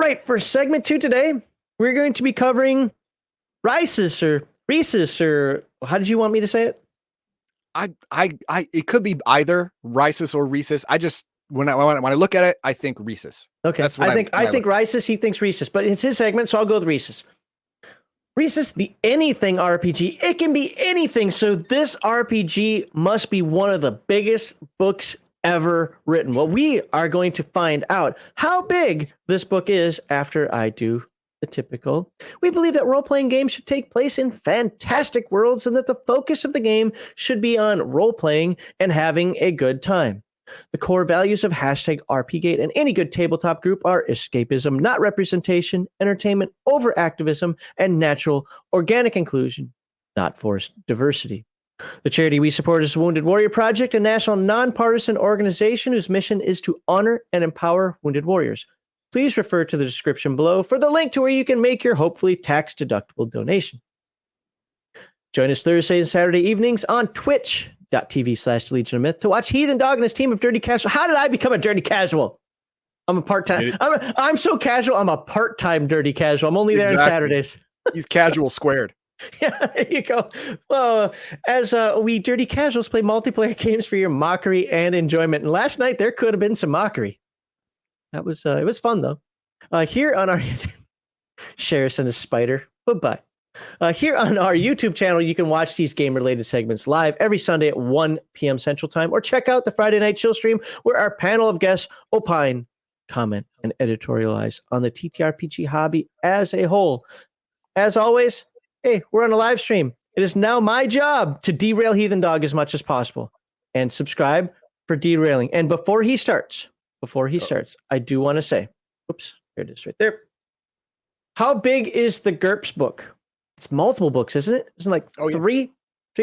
right, for segment 2 today, we're going to be covering Risus or Rhesus, or how did you want me to say it? It could be either Risus or Rhesus. I just when I look at it, I think Rhesus. Okay, That's I think Risus. He thinks Rhesus, but it's his segment, so I'll go with Rhesus. Rhesus, the anything RPG. It can be anything. So this RPG must be one of the biggest books ever written. Well, we are going to find out how big this book is after I do the typical. We believe that role-playing games should take place in fantastic worlds and that the focus of the game should be on role-playing and having a good time. The core values of #RPGate and any good tabletop group are escapism, not representation, entertainment over activism, and natural, organic inclusion, not forced diversity. The charity we support is the Wounded Warrior Project, a national nonpartisan organization whose mission is to honor and empower wounded warriors. Please refer to the description below for the link to where you can make your hopefully tax-deductible donation. Join us Thursday and Saturday evenings on twitch.tv/Legion of Myth to watch Heathen Dog and his team of Dirty Casual. How did I become a Dirty Casual? I'm a part-time. I'm so casual. I'm a part-time Dirty Casual. I'm only there on Saturdays. He's casual squared. Yeah, there you go. Well, as we Dirty Casuals play multiplayer games for your mockery and enjoyment. And last night there could have been some mockery. That was it was fun though. Here on our Sheriff and a spider. Bye-bye. Here on our YouTube channel, you can watch these game-related segments live every Sunday at 1 p.m. Central Time, or check out the Friday night chill stream where our panel of guests opine, comment, and editorialize on the TTRPG hobby as a whole. As always, hey, we're on a live stream. It is now my job to derail Heathen Dog as much as possible. And subscribe for derailing. And before he starts, I do want to say, oops, there it is right there. How big is the GURPS book? It's multiple books, isn't it? Isn't it like three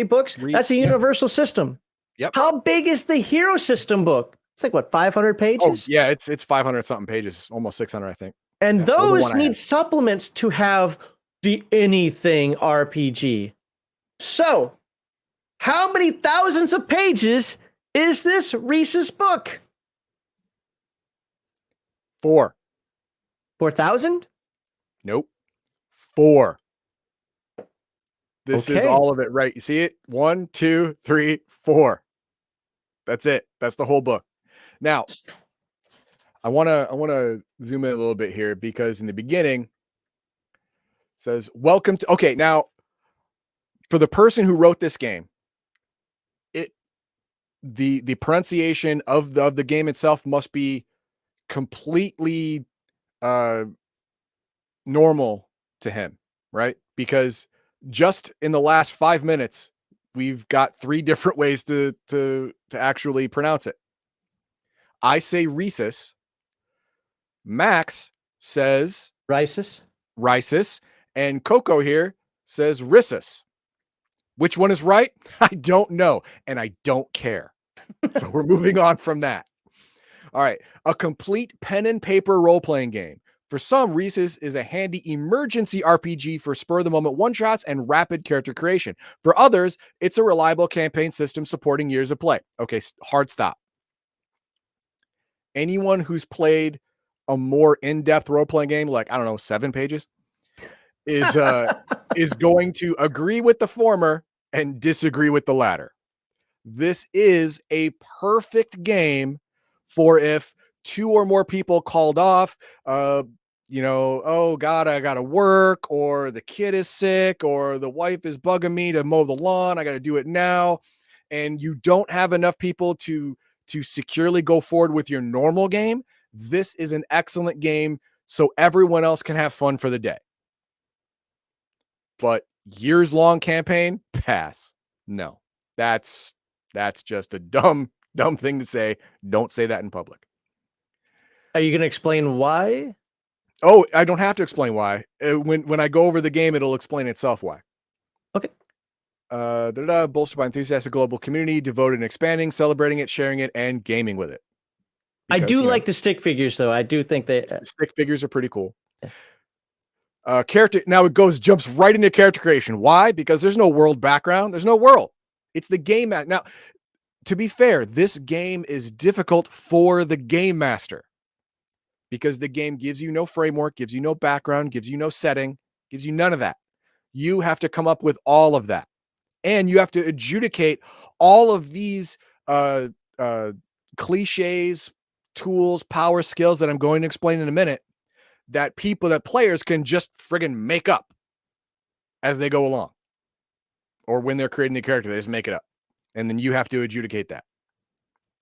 books? That's a universal system. Yep. How big is the Hero System book? It's like, what, 500 pages? Oh, yeah, it's 500 something pages, almost 600, I think. And those need supplements to have the anything RPG. So, how many thousands of pages is this Rhesus book? 4. 4,000? Nope. 4. This is all of it, right? You see it? 1, 2, 3, 4. That's it. That's the whole book. Now, I want to zoom in a little bit here because in the beginning it says, welcome to, okay, now for the person who wrote this game, the pronunciation of the game itself must be completely normal to him, right? Because just in the last 5 minutes, we've got 3 different ways to actually pronounce it. I say Rhesus. Max says Risus, and Coco here says Rhesus. Which one is right? I don't know, and I don't care. So we're moving on from that. All right, a complete pen and paper role-playing game. For some, Rhesus is a handy emergency RPG for spur-of-the-moment one-shots and rapid character creation. For others, it's a reliable campaign system supporting years of play. Okay, hard stop. Anyone who's played a more in-depth role-playing game, like, I don't know, 7 pages, is going to agree with the former and disagree with the latter. This is a perfect game for if 2 or more people called off, oh God, I got to work, or the kid is sick, or the wife is bugging me to mow the lawn. I got to do it now. And you don't have enough people to securely go forward with your normal game. This is an excellent game so everyone else can have fun for the day. But years-long campaign, pass. No, that's just a dumb thing to say. Don't say that in public. Are you going to explain why? Oh, I don't have to explain why. When I go over the game, it'll explain itself why. Okay. Bolstered by enthusiastic global community, devoted and expanding, celebrating it, sharing it, and gaming with it. Because, I do like the stick figures, though. I do think the stick figures are pretty cool. Yeah. Character. Now it jumps right into character creation. Why? Because there's no world background. There's no world. It's the game. Now, to be fair, this game is difficult for the game master. because the game gives you no framework, gives you no background, gives you no setting, gives you none of that. You have to come up with all of that. And you have to adjudicate all of these uh, uh, cliches, tools, power, skills that I'm going to explain in a minute that players can just friggin' make up as they go along. Or when they're creating the character, they just make it up. And then you have to adjudicate that.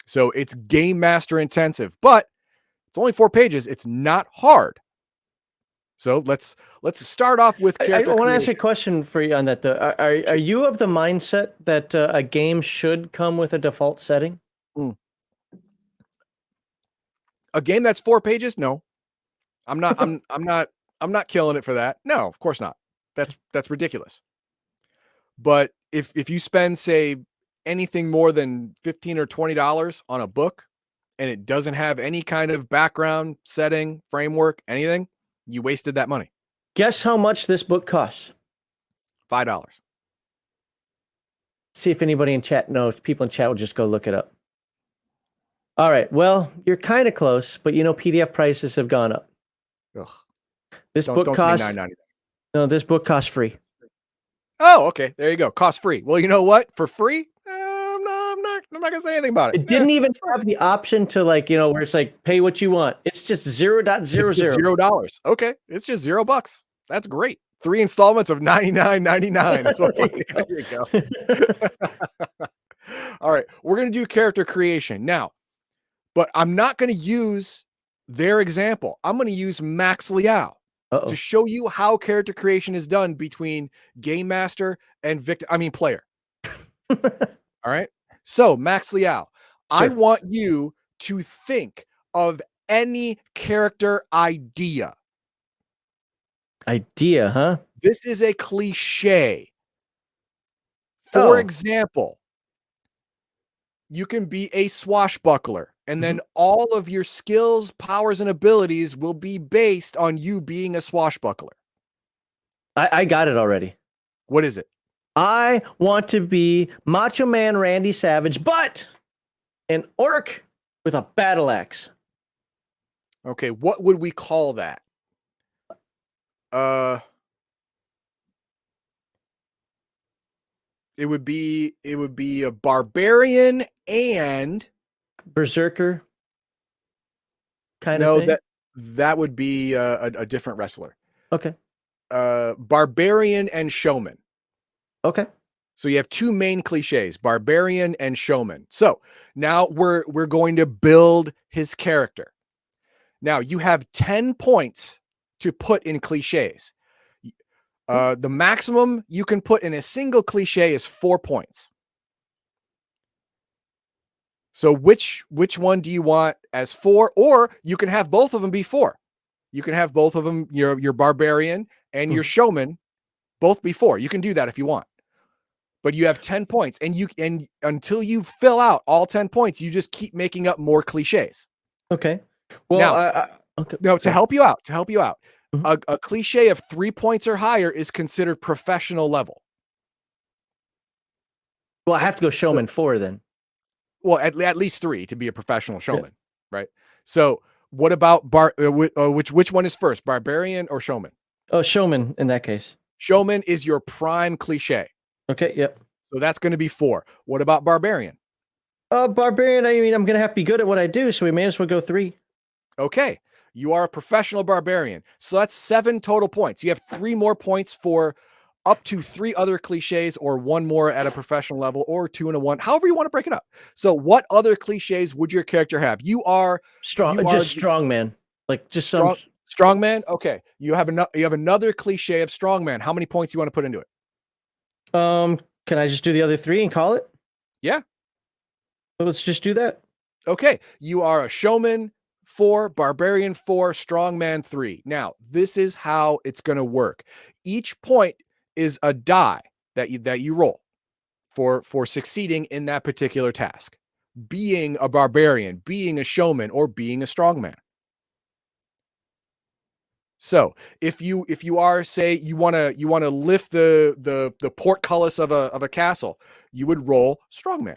So it's game master intensive, but it's only 4 pages. It's not hard. So let's start off with character I want to creation. ask a question for you on that, though. Are you of the mindset that a game should come with a default setting? A game that's 4 pages? No. I'm not I'm not killing it for that. No, of course not. That's ridiculous. But if you spend, say, anything more than $15 or $20 on a book and it doesn't have any kind of background, setting, framework, anything, you wasted that money. Guess how much this book costs? $5. See if anybody in chat knows. People in chat will just go look it up. All right. Well, you're kind of close, but PDF prices have gone up. Ugh. This book costs $9.99. No, this book costs free. Oh, okay. There you go. Cost free. Well, you know what? For free, I'm not gonna say anything about it. It didn't even have the option to where it's like pay what you want. It's just 0.00. $0. Okay, it's just $0. That's great. 3 installments of $99.99. There you go. All right, we're gonna do character creation now, but I'm not gonna use their example. I'm gonna use Max Liao to show you how character creation is done between game master and player. All right. So Max Liao, I want you to think of any character idea. Idea, huh? This is a cliche. For example, you can be a swashbuckler, and then all of your skills, powers, and abilities will be based on you being a swashbuckler. I got it already. What is it? I want to be Macho Man Randy Savage, but an orc with a battle axe. Okay, what would we call that? It would be a barbarian and berserker kind of thing. No, that would be a different wrestler. Okay. Barbarian and showman. Okay. So you have 2 main cliches, barbarian and showman. So now we're going to build his character. Now you have 10 points to put in cliches. The maximum you can put in a single cliche is 4 points. So which one do you want as 4? Or you can have both of them be 4. You can have both of them, your barbarian and your showman, both be 4. You can do that if you want. But you have 10 points, and until you fill out all 10 points, you just keep making up more cliches. Okay. Well, now, to help you out, a cliche of 3 points or higher is considered professional level. Well, I have to go showman 4 then. Well, at least 3 to be a professional showman, right? So, what about which one is first, barbarian or showman? Oh, showman in that case. Showman is your prime cliche. Okay, yep. So that's going to be 4. What about barbarian? Barbarian, I'm going to have to be good at what I do, so we may as well go 3. Okay. You are a professional barbarian. So that's 7 total points. You have 3 more points for up to 3 other cliches, or 1 more at a professional level, or 2 and a 1, however you want to break it up. So what other cliches would your character have? You are strongman. Like just some strongman. Okay. You have another cliche of strongman. How many points do you want to put into it? Can I just do the other 3 and call it? Yeah. Well, let's just do that. Okay. You are a showman 4, barbarian 4, strongman 3. Now, this is how it's going to work. Each point is a die that you roll for succeeding in that particular task. Being a barbarian, being a showman, or being a strongman. So if you are, say, you want to lift the portcullis of a castle, you would roll strongman.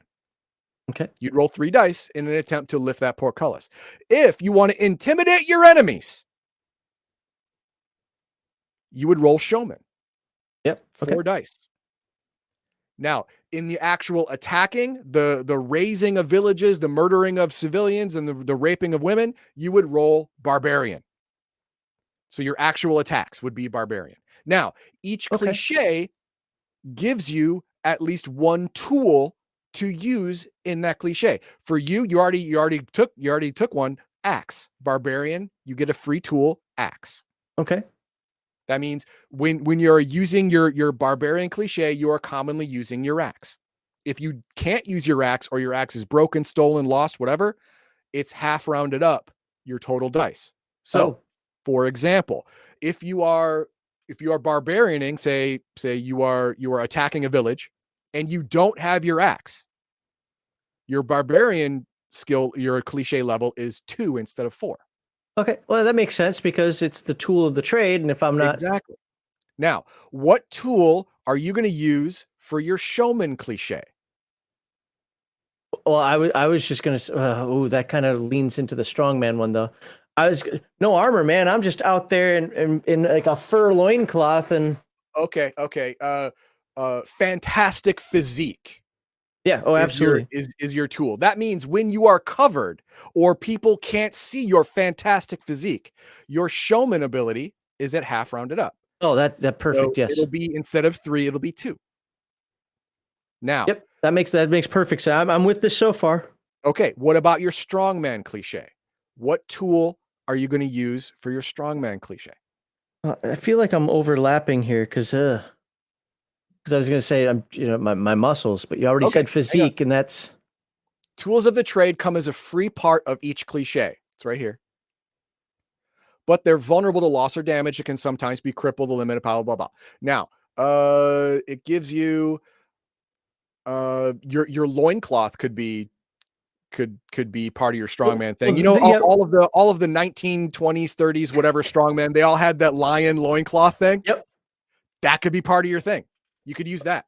Okay. You'd roll 3 dice in an attempt to lift that portcullis. If you want to intimidate your enemies, you would roll showman, Yep. Okay. 4 dice. Now, in the actual attacking, the razing of villages, the murdering of civilians, and the raping of women, you would roll barbarian. So your actual attacks would be barbarian. Now, each Okay. cliche gives you at least one tool to use in that cliche. For you, you already took one, axe. Barbarian, you get a free tool, axe. Okay. That means when you're using your barbarian cliche, you are commonly using your axe. If you can't use your axe, or your axe is broken, stolen, lost, whatever, it's half rounded up your total dice. So, Oh. for example, if you are barbarianing, say you are attacking a village and you don't have your axe, your barbarian skill, your cliche level is 2 instead of 4. Okay. Well, that makes sense because it's the tool of the trade, and if I'm not, Exactly. Now, what tool are you going to use for your showman cliche? well, I was just gonna. Oh, that kind of leans into the strongman one though. No armor, man. I'm just out there in like a fur loincloth and Okay, okay. Fantastic physique yeah. Oh, is your absolutely. is your tool. That means when you are covered or people can't see your fantastic physique, your showman ability is at half rounded up. Oh, that So perfect. Yes. it'll be, instead of 3, it'll be 2. Now, Yep. That makes perfect sense. I'm with this so far. okay, what about your strongman cliche? What tool are you going to use for your strongman cliche? I feel like I'm overlapping here because I was gonna say I'm my muscles, but you already Okay, said hang on. physique, and that's Tools of the trade come as a free part of each cliche. It's right here. But they're vulnerable to loss or damage. It can sometimes be crippled, limited, blah, blah, blah. Now, it gives you your loincloth could be part of your well, strongman thing. well You know, yeah. all of the 1920s, 30s, whatever strongman, they all had that lion loincloth thing. Yep. That could be part of your thing. You could use that.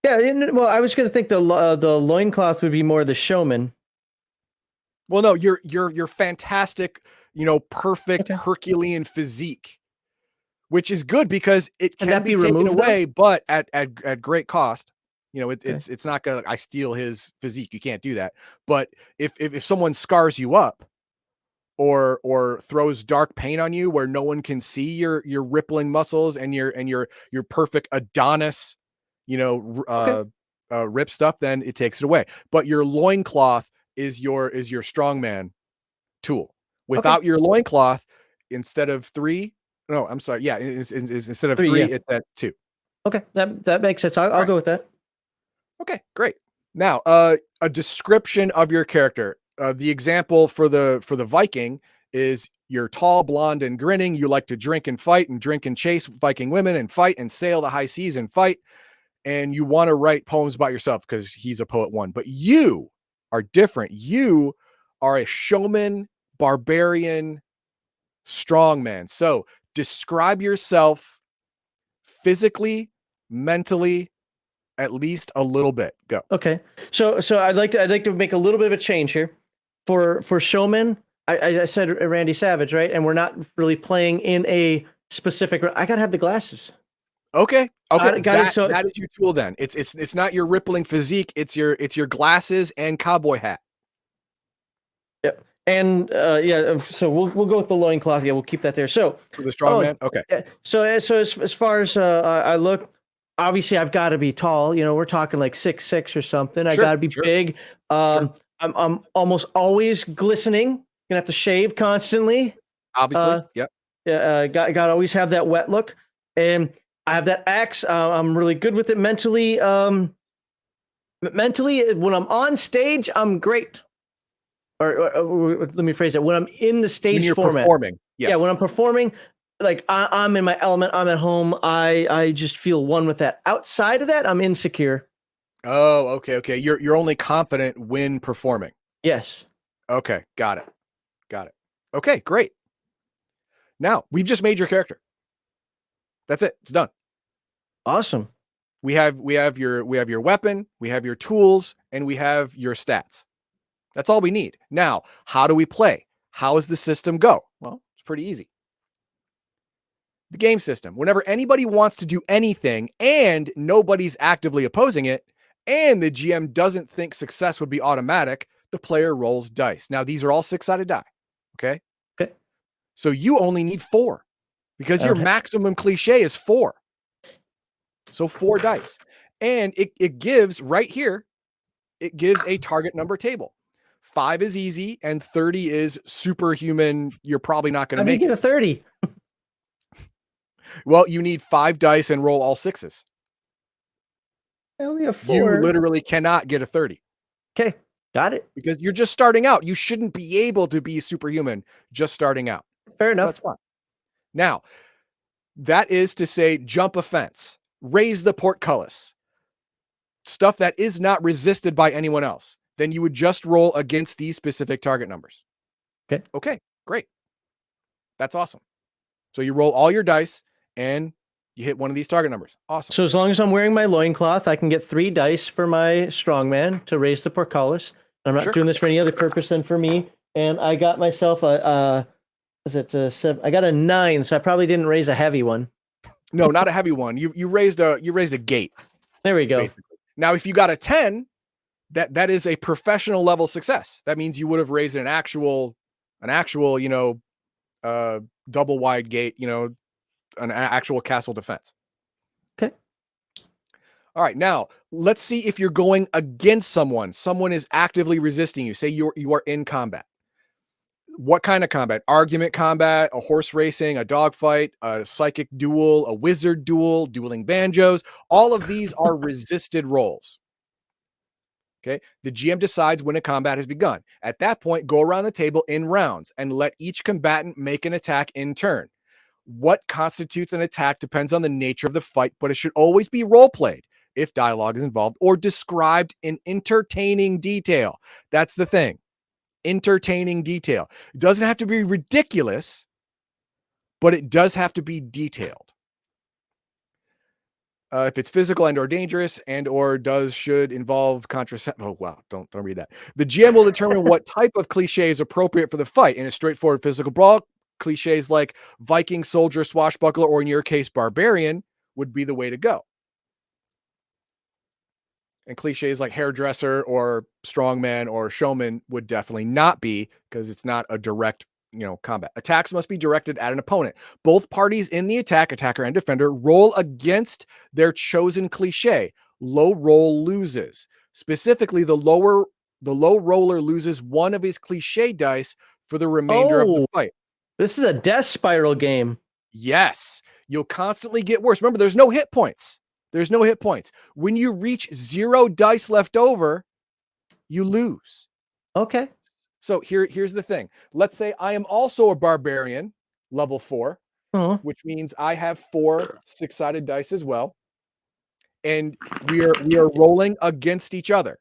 Yeah. Well, I was gonna think the loincloth would be more the showman. Well, no, your fantastic, perfect Okay. Herculean physique, which is good because it Can can that be be taken removed though? away, but at great cost. Okay. It's not gonna, like, I steal his physique. You can't do that. But if someone scars you up, or throws dark paint on you where no one can see your rippling muscles and your perfect Adonis, Okay. rip stuff, then it takes it away. But your loincloth is your strongman tool. Okay. Without your loincloth, instead of 3, no, I'm sorry. Yeah, instead of 3, 3, yeah. it's at 2. Okay. That makes sense. I'll All right. go with that. Okay, great. Now, a description of your character. The example for the Viking is, you're tall, blonde, and grinning. You like to drink and fight, and drink and chase Viking women, and fight and sail the high seas and fight. And you want to write poems about yourself because he's a poet one. But you are different. You are a showman, barbarian, strongman. So describe yourself physically, mentally, at least a little bit. Go. Okay. So I'd like to make a little bit of a change here. For showman, I said Randy Savage, right? And we're not really playing in a specific. I gotta have the glasses. Okay. Okay. Got it. So That is your tool then. It's not your rippling physique, it's your glasses and cowboy hat. yeah, and yeah. So we'll go with the loincloth. Yeah, we'll keep that there. So For the oh strongman. Okay. yeah. So as far as I look, obviously I've got to be tall. We're talking like 6'6" or something. I Sure. got to be Sure. big. Sure. I'm almost always glistening. Gonna have to shave constantly. Obviously. Uh, Yep. got to always have that wet look, and I have that axe. I'm really good with it mentally. Mentally, when I'm on stage, I'm great. Or let me phrase it: when I'm in the When stage you're format, performing. Yeah. yeah. When I'm performing, like I'm in my element. I'm at home. I just feel one with that. Outside of that, I'm insecure. Oh, okay. Okay. You're only confident when performing. Yes. Okay. Got it. Got it. Okay, great. Now we've just made your character. That's it. It's done. Awesome. We have your weapon, we have your tools, and we have your stats. That's all we need. Now, how do we play? How does the system go? Well, it's pretty easy. The game system. Whenever anybody wants to do anything and nobody's actively opposing it, and the GM doesn't think success would be automatic, the player rolls dice. Now, these are all 6-sided die. Okay. Okay. So you only need 4 because your Okay. maximum cliche is 4. So 4 dice. And it gives right here, it gives a target number table. 5 is easy and 30 is superhuman. You're probably not going to How do you make get it. a 30? Well, you need 5 dice and roll all 6s. I only have You 4. literally cannot get a 30 Okay, got it. because you're just starting out. You shouldn't be able to be superhuman just starting out. Fair So enough. that's fine. Now, that is to say, jump a fence, raise the portcullis, stuff that is not resisted by anyone else. Then you would just roll against these specific target numbers. Okay. Okay, great. That's awesome. So you roll all your dice and you hit one of these target numbers. Awesome. So as long as I'm wearing my loincloth, I can get 3 dice for my strongman to raise the portcullis. I'm not Sure. doing this for any other purpose than for me. And I got myself a I got a 9, so I probably didn't raise a heavy one. No, not a heavy one. You raised a gate. There we go. Basically. Now, if you got a 10, that is a professional level success. That means you would have raised an actual, double wide gate, an actual castle defense. Okay. All right. Now let's see if you're going against someone. Someone is actively resisting you. Say you are in combat. What kind of combat? Argument combat, a horse racing, a dogfight, a psychic duel, a wizard duel, dueling banjos. All of these are resisted rolls. Okay. The GM decides when a combat has begun. At that point, go around the table in rounds and let each combatant make an attack in turn. What constitutes an attack depends on the nature of the fight, but it should always be role played if dialogue is involved or described in entertaining detail. That's the thing. Entertaining detail. It doesn't have to be ridiculous, but it does have to be detailed. If it's physical and or dangerous and or should involve contraception. Oh, wow. Don't read that. The GM will determine what type of cliche is appropriate for the fight. In a straightforward physical brawl, cliches like Viking, soldier, swashbuckler, or in your case, barbarian would be the way to go. And cliches like hairdresser or strongman or showman would definitely not be, because it's not a direct, combat. Attacks must be directed at an opponent. Both parties in the attack, attacker and defender, roll against their chosen cliche. Low roll loses. Specifically, the low roller loses one of his cliche dice for the remainder of the fight. This is a death spiral game. Yes. You'll constantly get worse. Remember, there's no hit points. There's no hit points. When you reach 0 dice left over, you lose. Okay. So here's the thing. Let's say I am also a barbarian, level 4, which means I have 4 6-sided dice as well. And we are rolling against each other.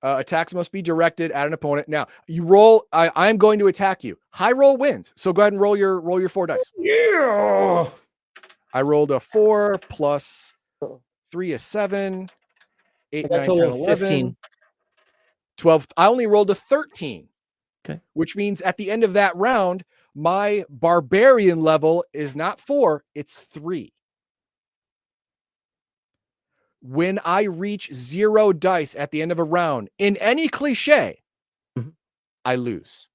Attacks must be directed at an opponent. Now, you roll. I'm going to attack you. High roll wins. So go ahead and roll your 4 dice. Yeah. I rolled a 4 plus 3 is 7, 8, 9, 10, 11, 15. 12. I only rolled a 13. Okay. Which means at the end of that round, my barbarian level is not 4, it's 3. When I reach 0 dice at the end of a round in any cliche, I lose.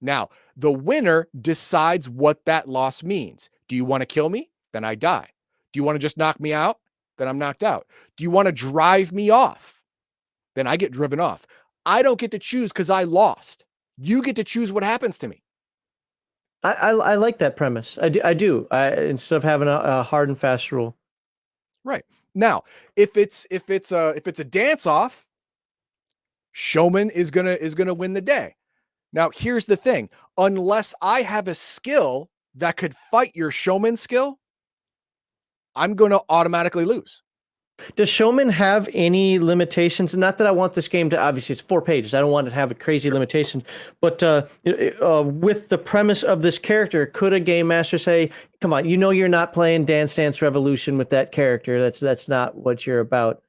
Now, the winner decides what that loss means. Do you want to kill me? Then I die. Do you want to just knock me out? Then I'm knocked out. Do you want to drive me off? Then I get driven off. I don't get to choose because I lost. You get to choose what happens to me. I like that premise. I do. Instead of having a hard and fast rule. Right. Now, if it's a dance off, showman is gonna win the day. Now, here's the thing. Unless I have a skill that could fight your showman skill, I'm going to automatically lose. Does Showman have any limitations? Not that I want this game to, obviously it's 4 pages. I don't want it to have crazy limitations, but with the premise of this character, could a game master say, come on, you're not playing Dance Dance Revolution with that character. That's not what you're about.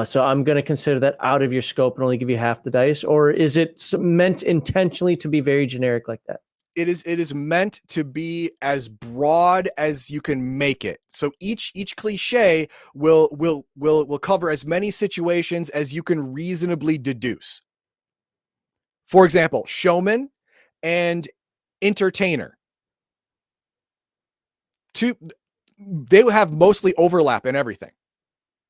So I'm going to consider that out of your scope and only give you half the dice, or is it meant intentionally to be very generic like that? It is meant to be as broad as you can make it. So each cliche will cover as many situations as you can reasonably deduce. For example, showman and entertainer. They have mostly overlap in everything.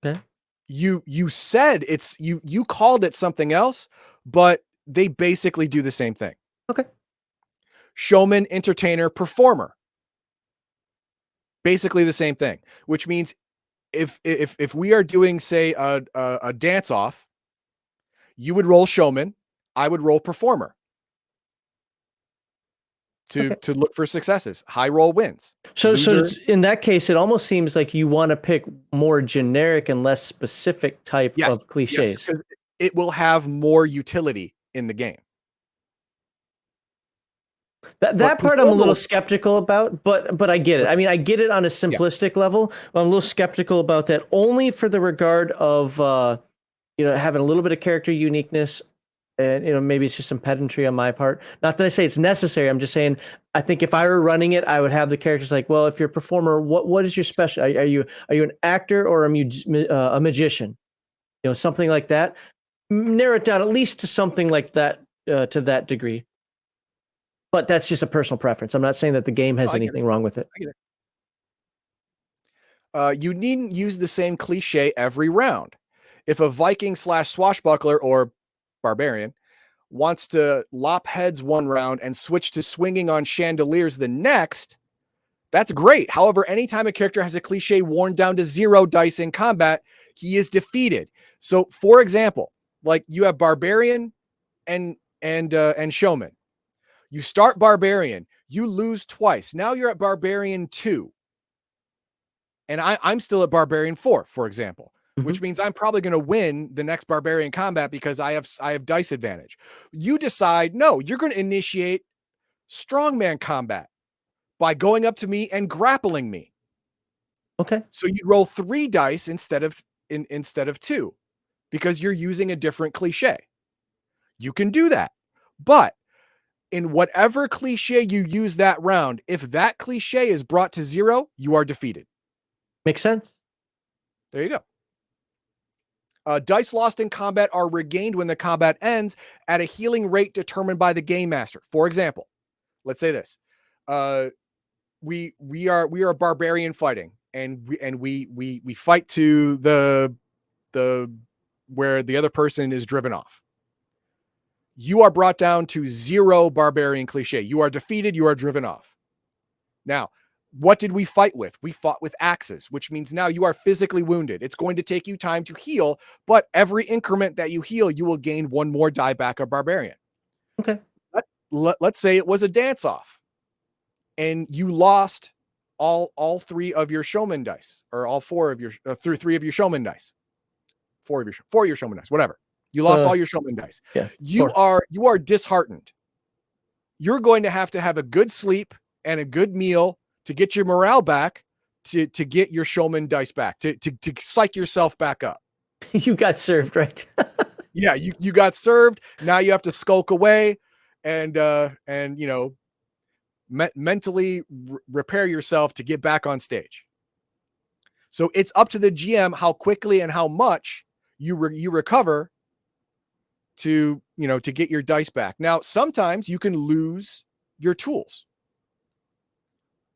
Okay. You said you called it something else, but they basically do the same thing. Okay. Showman, entertainer, performer. Basically the same thing, which means if we are doing, say, a dance off, you would roll showman, I would roll performer to look for successes. High roll wins. So in that case, it almost seems like you want to pick more generic and less specific type of cliches. Yes, 'cause it will have more utility in the game. That part I'm a little skeptical about, but I get it. I mean, I get it on a simplistic level. But I'm a little skeptical about that only for the regard of having a little bit of character uniqueness, and maybe it's just some pedantry on my part. Not that I say it's necessary. I'm just saying I think if I were running it, I would have the characters like, well, if you're a performer, what is your special? Are you an actor or a magician? Something like that. Narrow it down at least to something like that, to that degree. But that's just a personal preference. I'm not saying that the game has anything wrong with it. I get it. You needn't use the same cliche every round. If a Viking / swashbuckler or barbarian wants to lop heads one round and switch to swinging on chandeliers the next, that's great. However, anytime a character has a cliche worn down to 0 dice in combat, he is defeated. So, for example, like you have barbarian and showman. You start barbarian, you lose twice. Now you're at barbarian 2. And I'm still at barbarian 4, for example, which means I'm probably going to win the next barbarian combat because I have dice advantage. You decide, no, you're going to initiate strongman combat by going up to me and grappling me. Okay. So you roll 3 dice instead of 2 because you're using a different cliche. You can do that. But in whatever cliche you use that round, if that cliche is brought to 0, you are defeated. Makes sense. There you go. Dice lost in combat are regained when the combat ends at a healing rate determined by the game master. For example, let's say this: we are a barbarian fighting, and we fight to the where the other person is driven off. You are brought down to 0 barbarian cliche. You are defeated. You are driven off. Now, what did we fight with? We fought with axes, which means now you are physically wounded. It's going to take you time to heal, but every increment that you heal, you will gain 1 more die back of barbarian. Okay. Let's say it was a dance off and you lost all 3 of your showman dice, or all 4 of your 3 of your showman dice. 4 of your showman dice, whatever. You lost all your showman dice. Yeah. You are disheartened. You're going to have a good sleep and a good meal to get your morale back, to get your showman dice back, to psych yourself back up. You got served, right? Yeah, you got served. Now you have to skulk away and mentally repair yourself to get back on stage. So it's up to the GM how quickly and how much you recover to get your dice back. Now, sometimes you can lose your tools.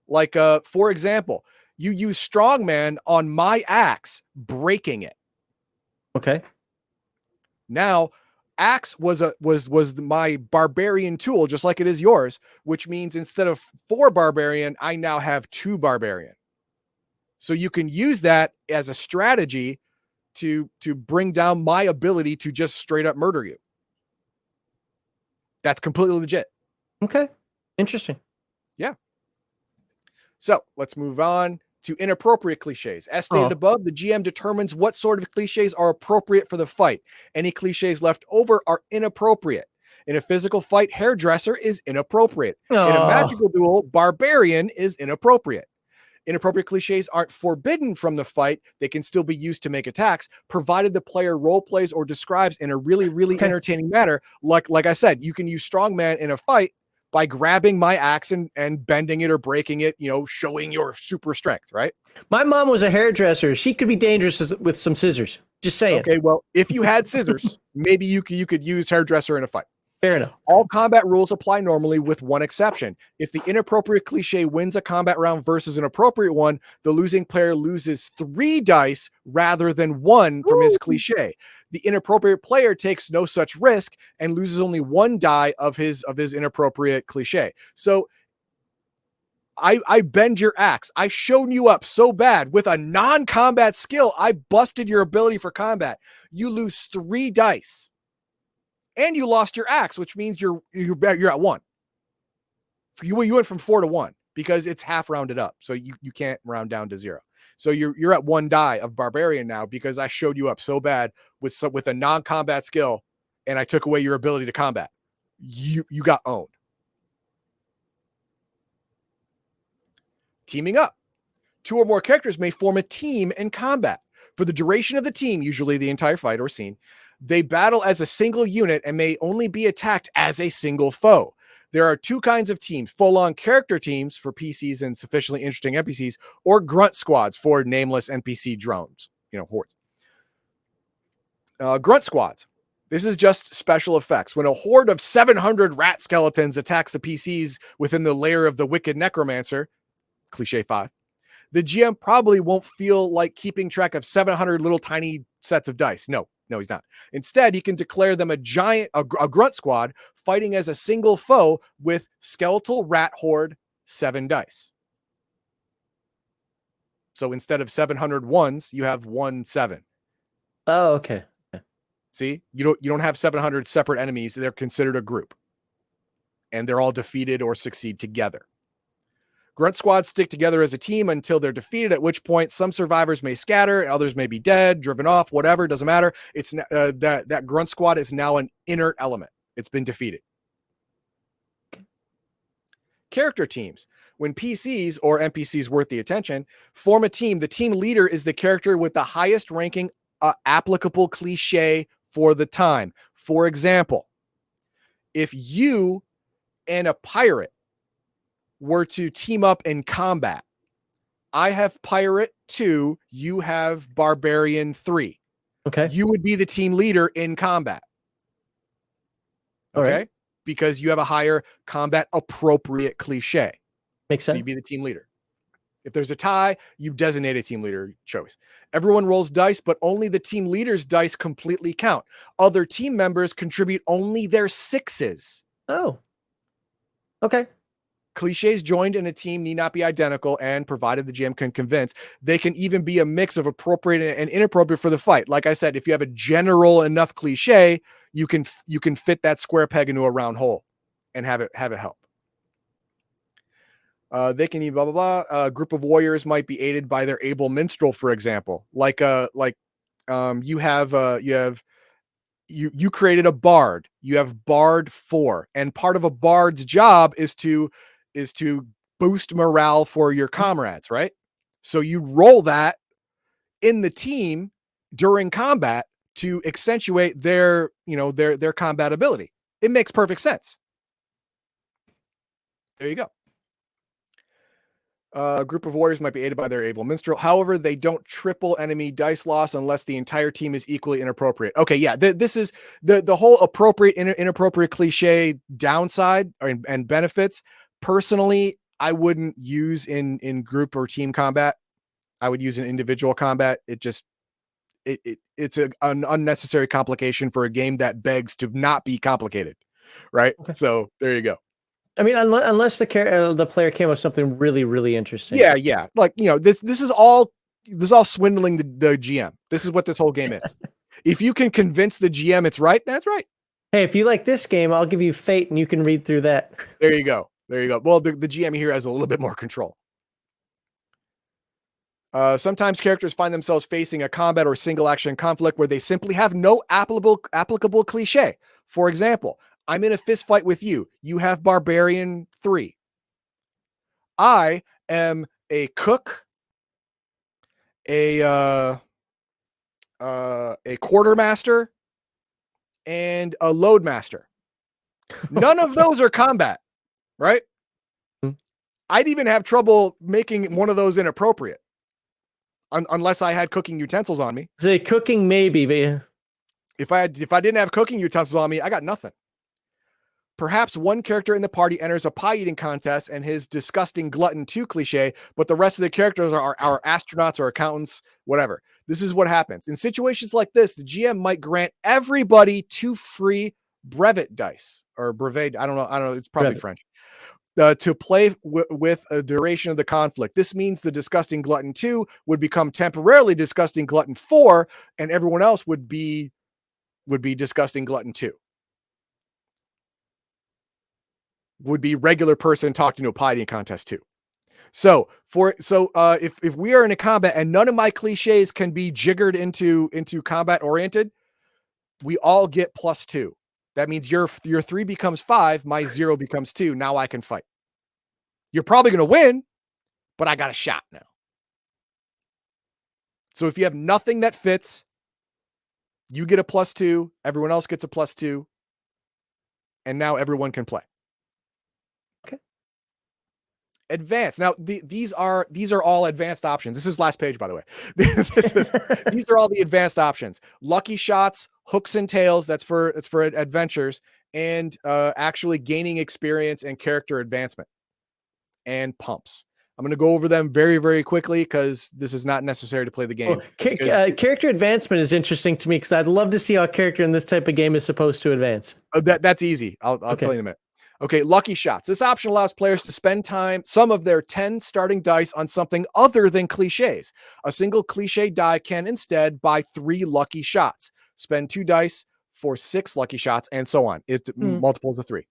Like, for example, you use strongman on my axe, breaking it. Okay. Now, axe was my barbarian tool, just like it is yours, which means instead of 4 barbarian, I now have 2 barbarian. So you can use that as a strategy to bring down my ability to just straight up murder you. That's completely legit. Okay. Interesting. Yeah. So let's move on to inappropriate cliches. As stated above, the GM determines what sort of cliches are appropriate for the fight. Any cliches left over are inappropriate. In a physical fight, hairdresser is inappropriate. In a magical duel, barbarian is inappropriate. Inappropriate cliches aren't forbidden from the fight. They can still be used to make attacks, provided the player role plays or describes in a really, really entertaining manner. Like I said, you can use strongman in a fight by grabbing my axe and bending it or breaking it, showing your super strength, right? My mom was a hairdresser. She could be dangerous with some scissors. Just saying. Okay, well, if you had scissors, maybe you could use hairdresser in a fight. Fair enough. All combat rules apply normally with one exception. If the inappropriate cliche wins a combat round versus an appropriate one, the losing player loses 3 dice rather than 1 from his cliche. The inappropriate player takes no such risk and loses only 1 die of his inappropriate cliche. So I bend your axe. I showed you up so bad with a non-combat skill. I busted your ability for combat. You lose 3 dice. And you lost your axe, which means you're at 1. You went from 4 to 1 because it's half rounded up. So you can't round down to 0. So you're at 1 die of barbarian now because I showed you up so bad with a non-combat skill and I took away your ability to combat. You got owned. Teaming up. 2 or more characters may form a team in combat. For the duration of the team, usually the entire fight or scene, they battle as a single unit and may only be attacked as a single foe. There are 2 kinds of teams: full-on character teams for PCs and sufficiently interesting NPCs, or grunt squads for nameless NPC drones, hordes. Grunt squads. This is just special effects. When a horde of 700 rat skeletons attacks the PCs within the lair of the wicked necromancer, cliche 5, the GM probably won't feel like keeping track of 700 little tiny sets of dice. No, he's not. Instead, he can declare them a grunt squad fighting as a single foe with skeletal rat horde 7 dice. So instead of 700 ones, you have 1 7. Oh, okay. See, you don't have 700 separate enemies. They're considered a group, and they're all defeated or succeed together. Grunt squads stick together as a team until they're defeated, at which point some survivors may scatter, others may be dead, driven off, whatever, doesn't matter. It's that grunt squad is now an inert element. It's been defeated. Character teams. When PCs or NPCs worth the attention form a team, the team leader is the character with the highest ranking applicable cliche for the time. For example, if you and a pirate were to team up in combat, I have pirate 2, you have barbarian 3. Okay. You would be the team leader in combat. Okay. Right. Because you have a higher combat appropriate cliche. Makes sense. So you'd be the team leader. If there's a tie, you designate a team leader choice. Everyone rolls dice, but only the team leader's dice completely count. Other team members contribute only their 6s. Oh. Okay. Cliches joined in a team need not be identical, and provided the GM can convince, they can even be a mix of appropriate and inappropriate for the fight. Like I said, if you have a general enough cliche, you can fit that square peg into a round hole and have it help. They can eat blah blah blah. A group of warriors might be aided by their able minstrel, for example. You created a bard. You have bard 4, and part of a bard's job is to boost morale for your comrades, right? So you roll that in the team during combat to accentuate their combat ability. It makes perfect sense. There you go. A group of warriors might be aided by their able minstrel. However, they don't triple enemy dice loss unless the entire team is equally inappropriate. Okay, yeah, this is the whole appropriate inappropriate cliche downside and benefits. Personally, I wouldn't use in group or team combat. I would use in individual combat. It's an unnecessary complication for a game that begs to not be complicated, right? Okay. So there you go. I mean, unless the player came up with something really, really interesting. Yeah. Like, this is all swindling the GM. This is what this whole game is. If you can convince the GM it's right, that's right. Hey, if you like this game, I'll give you Fate and you can read through that. There you go. Well, the GM here has a little bit more control. Sometimes characters find themselves facing a combat or single action conflict where they simply have no applicable cliche. For example, I'm in a fist fight with you. You have Barbarian 3. I am a cook, a quartermaster, and a loadmaster. None of those are combat, right? Mhm. I'd even have trouble making one of those inappropriate unless I had cooking utensils on me. Say cooking maybe, but yeah. If I didn't have cooking utensils on me, I got nothing. Perhaps one character in the party enters a pie eating contest and his disgusting glutton 2 cliche, but the rest of the characters are astronauts or accountants, whatever. This is what happens. In situations like this, the GM might grant everybody 2 free brevet dice or brevet. I don't know. It's probably Brevet. French. To play with a duration of the conflict. This means the disgusting glutton 2 would become temporarily disgusting glutton 4, and everyone else would be disgusting glutton 2. Would be regular person talking to a pie eating contest too. So if we are in a combat and none of my cliches can be jiggered into combat oriented, we all get +2. That means your 3 becomes 5, my 0 becomes 2. Now I can fight. You're probably going to win, but I got a shot now. So if you have nothing that fits, you get a +2, everyone else gets a +2, and now everyone can play. Advanced. Now, these are all advanced options. This is last page, by the way. These are all the advanced options. Lucky shots, hooks and tails. It's for adventures and actually gaining experience and character advancement and pumps. I'm going to go over them very, very quickly because this is not necessary to play the game. Well, character advancement is interesting to me because I'd love to see how a character in this type of game is supposed to advance. That's easy. I'll tell you in a minute. Okay, lucky shots. This option allows players to spend some of their 10 starting dice on something other than cliches. A single cliche die can instead buy 3 lucky shots. Spend 2 dice for 6 lucky shots, and so on. It's multiples of 3.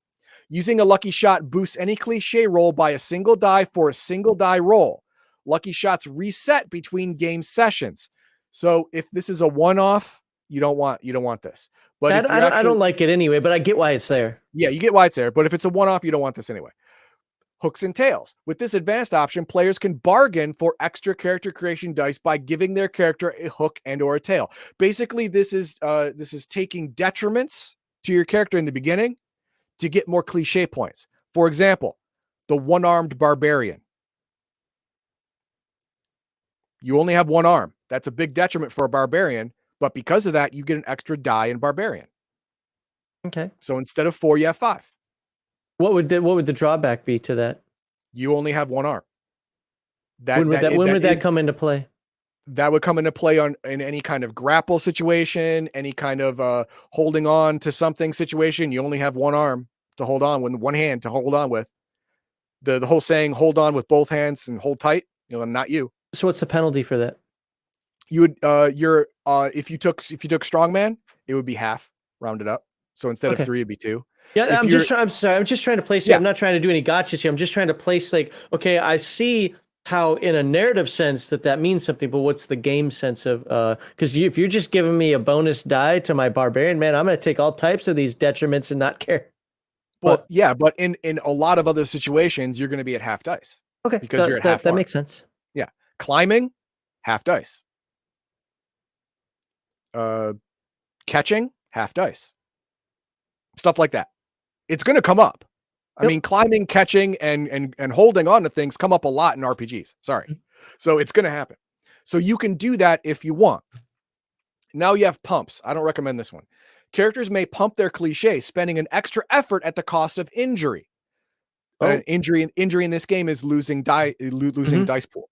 Using a lucky shot boosts any cliche roll by a single die for a single die roll. Lucky shots reset between game sessions. So if this is a one-off, you don't want this. But I don't like it anyway, but I get why it's there. Yeah, you get why it's there. But if it's a one-off, you don't want this anyway. Hooks and tails. With this advanced option, players can bargain for extra character creation dice by giving their character a hook and or a tail. Basically, this is taking detriments to your character in the beginning to get more cliche points. For example, the one-armed barbarian. You only have one arm. That's a big detriment for a barbarian, but because of that, you get an extra die in barbarian. Okay. So instead of 4, you have 5. What would the drawback be to that? You only have one arm. When would that come into play? That would come into play in any kind of grapple situation, any kind of holding on to something situation. You only have one arm to hold on with, one hand to hold on with. The whole saying, hold on with both hands and hold tight, not you. So what's the penalty for that? You would if you took strongman, it would be half rounded up. So instead of 3, it'd be 2. Yeah, I'm sorry. I'm just trying to place it. Yeah. I'm not trying to do any gotchas here. I'm just trying to place okay, I see how in a narrative sense that means something, but what's the game sense of because if you're just giving me a bonus die to my barbarian, man, I'm going to take all types of these detriments and not care. Well, yeah, but in a lot of other situations, you're going to be at half dice. Okay, because you're at half. That makes sense. Yeah, climbing, half dice. Catching, half dice. Stuff like that. It's going to come up. I mean, climbing, catching, and holding on to things come up a lot in RPGs. Sorry. So it's going to happen. So you can do that if you want. Now you have pumps. I don't recommend this one. Characters may pump their cliche, spending an extra effort at the cost of injury. Injury in this game is losing dice pool.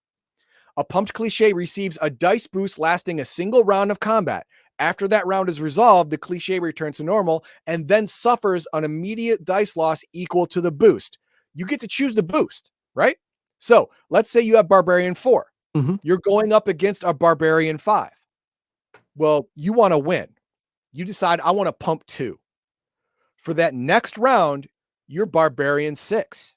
A pumped cliche receives a dice boost lasting a single round of combat. After that round is resolved, the cliche returns to normal and then suffers an immediate dice loss equal to the boost. You get to choose the boost, right? So let's say you have Barbarian 4. You're going up against a Barbarian 5. Well, you want to win. You decide, I want to pump 2. For that next round, you're Barbarian 6.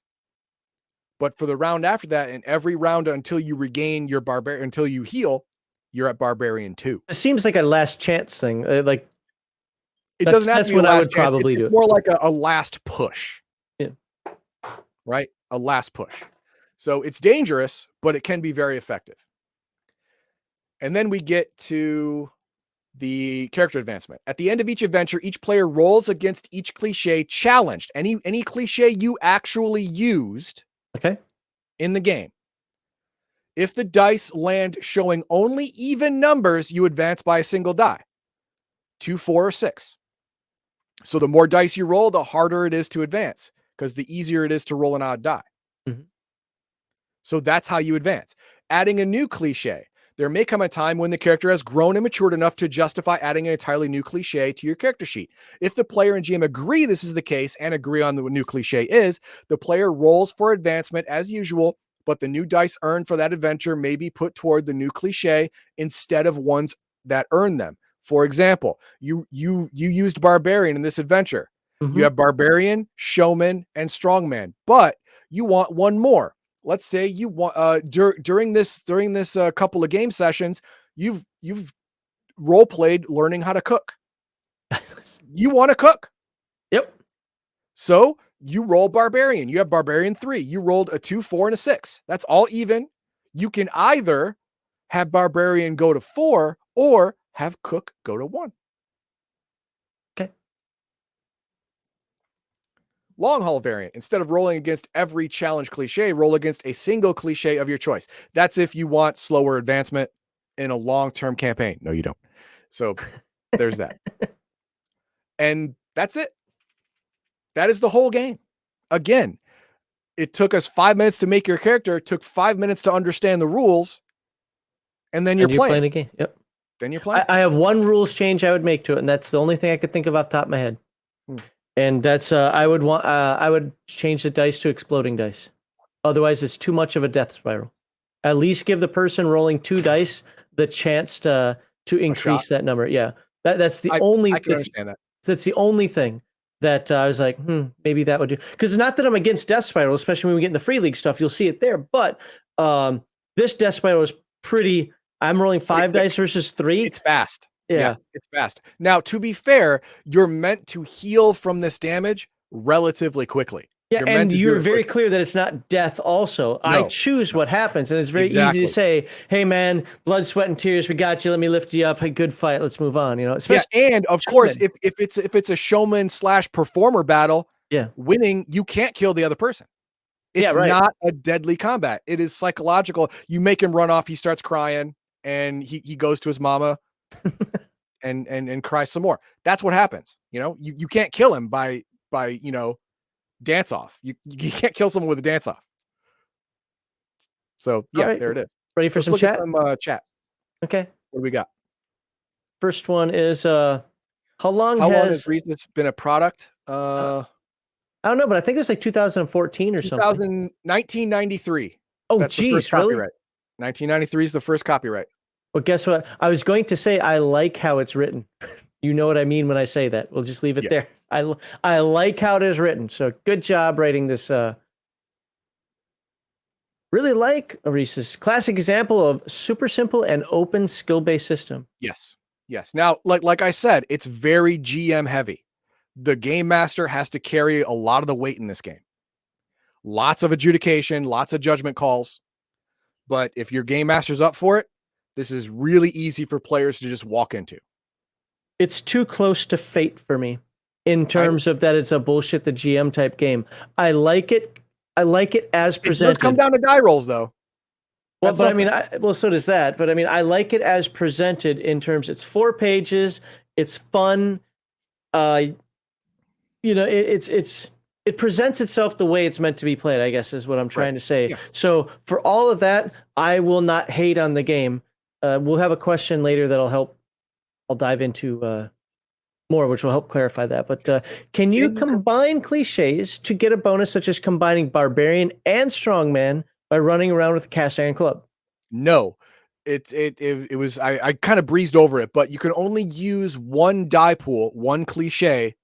But for the round after that, and every round until you regain your barbarian, until you heal, you're at barbarian 2. It seems like a last chance thing. Like It doesn't have to that's be a when I last would chance. probably do It's it. more like a last push. Yeah. Right? A last push. So it's dangerous, but it can be very effective. And then we get to the character advancement. At the end of each adventure, each player rolls against each cliche challenged. Any cliche you actually used Okay. in the game. If the dice land showing only even numbers, you advance by a single die. 2, 4, or 6. So the more dice you roll, the harder it is to advance because the easier it is to roll an odd die. Mm-hmm. So that's how you advance. Adding a new cliche. There may come a time when the character has grown and matured enough to justify adding an entirely new cliche to your character sheet. If the player and GM agree this is the case and agree on the new cliche is, the player rolls for advancement as usual, but the new dice earned for that adventure may be put toward the new cliche instead of ones that earn them. For example, you used barbarian in this adventure. Mm-hmm. You have barbarian, showman, and strongman, but you want one more. Let's say you want during this couple of game sessions, you've role played learning how to cook. You want to cook. Yep. So you roll barbarian. You have barbarian 3. You rolled a 2, 4, and a 6. That's all even. You can either have barbarian go to 4 or have cook go to 1. Okay. Long haul variant. Instead of rolling against every challenge cliche, roll against a single cliche of your choice. That's if you want slower advancement in a long-term campaign. No, you don't. So there's that. And that's it. That is the whole game. Again, it took us 5 minutes to make your character. It took 5 minutes to understand the rules. And then you're playing. a game. Yep. Then you're playing. I have one rules change I would make to it, and that's the only thing I could think of off the top of my head. And that's I would change the dice to exploding dice. Otherwise, it's too much of a death spiral. At least give the person rolling 2 dice the chance to increase that number. Yeah, that's the only. I can understand that. That's the only thing that I was like, maybe that would do. Because not that I'm against death spiral, especially when we get in the free league stuff, you'll see it there. But this death spiral is pretty. I'm rolling 5 dice versus 3. It's fast. Yeah, it's fast. Now, to be fair, you're meant to heal from this damage relatively quickly. Yeah, and you're very clear that it's not death also. No, I choose what happens, and it's very easy to say, hey, man, blood, sweat, and tears, we got you, let me lift you up, hey, good fight, let's move on, you know? And of course, if it's a showman / performer battle, winning, you can't kill the other person. It's not a deadly combat. It is psychological. You make him run off, he starts crying, and he goes to his mama and cries some more. That's what happens. You know, you can't kill him by dance off. You can't kill someone with a dance off. So there it is. Ready for some chat? Chat. Okay. What do we got? First one is how long has Rhesus been a product? I don't know, but I think it was like 2014 or something. 1993. Oh, geez, really? 1993 is the first copyright. Well, guess what? I was going to say I like how it's written. You know what I mean when I say that. We'll just leave it there. I like how it is written. So good job writing this. Really like Rhesus. Classic example of super simple and open skill-based system. Yes. Now, like I said, it's very GM heavy. The game master has to carry a lot of the weight in this game. Lots of adjudication, lots of judgment calls. But if your game master's up for it, this is really easy for players to just walk into. It's too close to Fate for me in terms of that it's a bullshit the GM type game. I like it. I like it as presented. It does come down to die rolls, though. Well, but I mean, so does that. But I mean, I like it as presented in terms. It's 4 pages. It's fun. It presents itself the way it's meant to be played, I guess, is what I'm trying to say. Yeah. So for all of that, I will not hate on the game. We'll have a question later that'll help. I'll dive into more, which will help clarify that. But can you combine cliches to get a bonus, such as combining barbarian and strongman by running around with a cast iron club? No. It was I kind of breezed over it, but you can only use 1 die pool, 1 cliche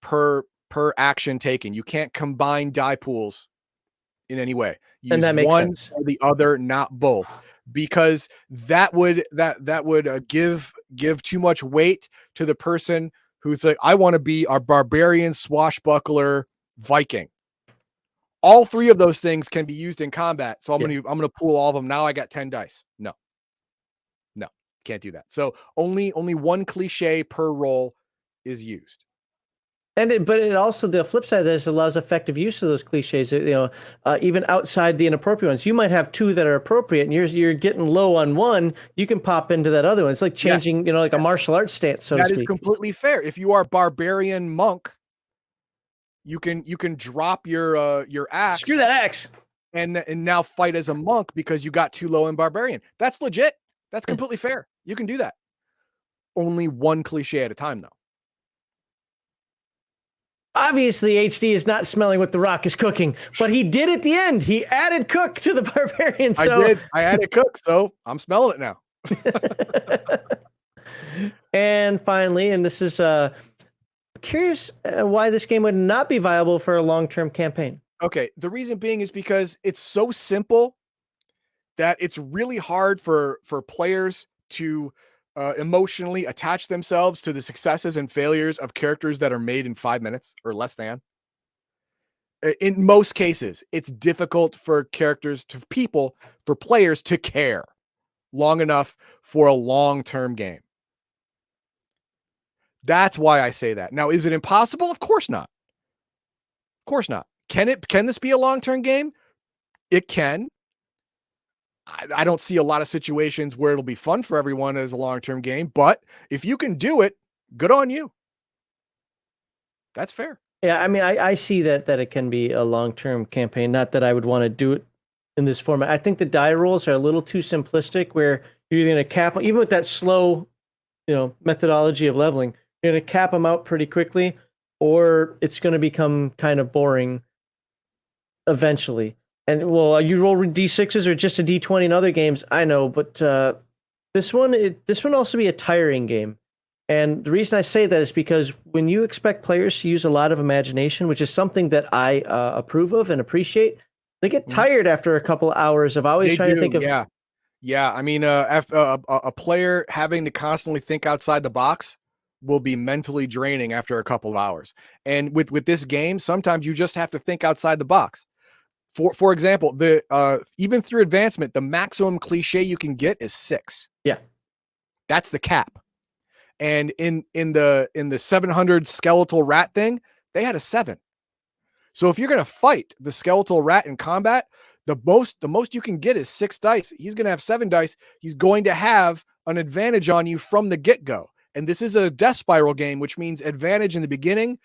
per action taken. You can't combine die pools in any way. And Use that makes one sense. or the other, not both, because that would give too much weight to the person who's like, I want to be a barbarian swashbuckler Viking. All three of those things can be used in combat. So I'm gonna pull all of them. Now I got 10 dice. No, can't do that. So only one cliche per roll is used. But it also, the flip side of this, allows effective use of those cliches. Even outside the inappropriate ones, you might have two that are appropriate, and you're getting low on one. You can pop into that other one. It's like changing, like a martial arts stance, so to That is speak. completely fair. If you are barbarian monk, you can drop your axe. Screw that axe. And now fight as a monk because you got too low in barbarian. That's legit. That's completely fair. You can do that. Only one cliche at a time, though. Obviously, HD is not smelling what The Rock is cooking, but he did at the end. He added cook to the barbarian. So I did. I added cook, so I'm smelling it now. And finally, and this is curious why this game would not be viable for a long-term campaign. Okay, the reason being is because it's so simple that it's really hard for players to emotionally attach themselves to the successes and failures of characters that are made in 5 minutes or less than. In most cases, it's difficult for players to care long enough for a long-term game. That's why I say that. Now, is it impossible? Of course not. Of course not. Can this be a long-term game? It can. I don't see a lot of situations where it'll be fun for everyone as a long-term game, but if you can do it, good on you. That's fair. Yeah, I mean, I see that it can be a long-term campaign. Not that I would want to do it in this format. I think the die rolls are a little too simplistic, where you're going to cap, even with that slow, methodology of leveling, you're going to cap them out pretty quickly, or it's going to become kind of boring eventually. And well, you roll d6s or just a d20 in other games, I know, but this one also be a tiring game. And the reason I say that is because when you expect players to use a lot of imagination, which is something that I approve of and appreciate, they get tired after a couple hours of always trying to think of. Yeah. I mean, a player having to constantly think outside the box will be mentally draining after a couple of hours. And with this game, sometimes you just have to think outside the box. For example, even through advancement, the maximum cliche you can get is 6. Yeah, that's the cap. And in the 700 skeletal rat thing, they had a 7. So if you're going to fight the skeletal rat in combat, the most you can get is 6 dice. He's going to have 7 dice. He's going to have an advantage on you from the get-go. And this is a death spiral game, which means advantage in the beginning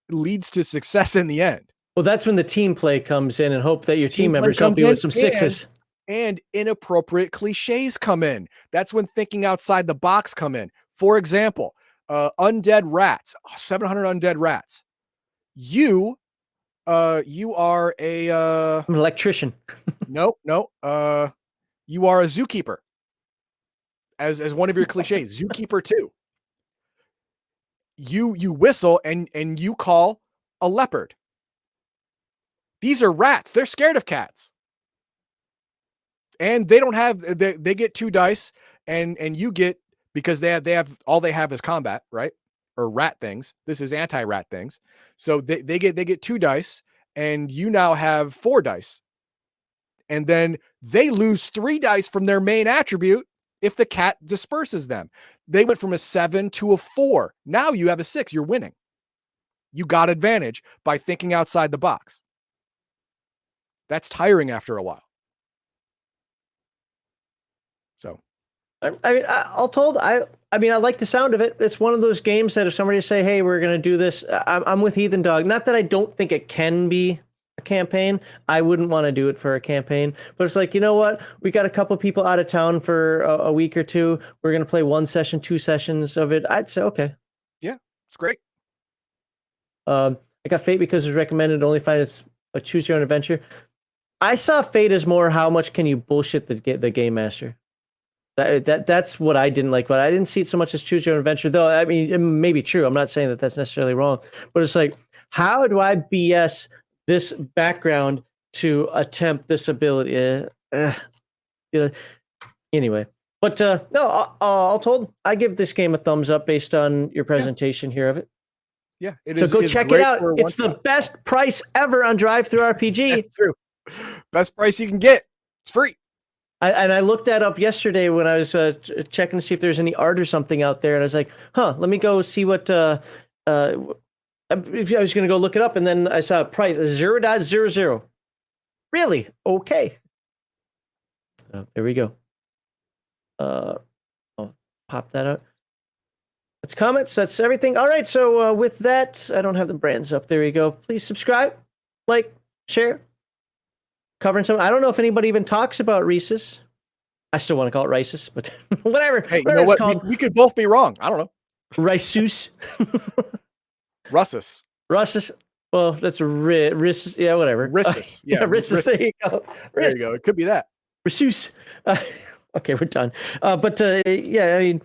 leads to success in the end. Well, that's when the team play comes in, and hope that your team members help you with some 6s. And inappropriate cliches come in. That's when thinking outside the box come in. For example, undead rats, 700 undead rats. You are I'm an electrician. No. You are a zookeeper. As one of your cliches, zookeeper too. You whistle and you call a leopard. These are rats. They're scared of cats. And they don't have, they get 2 dice and you get, because they have all they have is combat, right? Or rat things. This is anti-rat things. So they get 2 dice and you now have 4 dice. And then they lose 3 dice from their main attribute if the cat disperses them. They went from a 7 to a 4. Now you have a 6. You're winning. You got advantage by thinking outside the box. That's tiring after a while. So, I mean, all told, I like the sound of it. It's one of those games that if somebody say, "Hey, we're going to do this," I'm with Heathen Dog. Not that I don't think it can be a campaign. I wouldn't want to do it for a campaign, but it's like, you know what? We got a couple people out of town for a week or two. We're going to play 1 session, 2 sessions of it. I'd say okay. Yeah, it's great. I got Fate because it was recommended. Only find it's a choose your own adventure. I saw Fate as more how much can you bullshit the game master. That's what I didn't like, but I didn't see it so much as choose your own adventure, though. I mean, it may be true. I'm not saying that that's necessarily wrong, but it's like, how do I BS this background to attempt this ability. Yeah. Anyway, but no, all told, I give this game a thumbs up based on your presentation here of it. Yeah, So go check it out. It's the best price ever on Drive-Thru RPG. True. Best price you can get. It's free. I looked that up yesterday when I was checking to see if there's any art or something out there, and I was like, let me go see what. I was going to go look it up, and then I saw a price 0.00. Really? Okay. There we go. I'll pop that out. That's comments. That's everything. All right. So with that, I don't have the brands up. There you go. Please subscribe, like, share. Covering some. I don't know if anybody even talks about Rhesus. I still want to call it Rhesus, but whatever. Hey, you know what? We could both be wrong. I don't know. Rhesus. Rhesus. Rhesus. Well, that's Rhesus. Yeah, whatever. Rhesus. Yeah, Rhesus. There you go. There you go. It could be that. Rhesus. Okay, we're done. But yeah, I mean,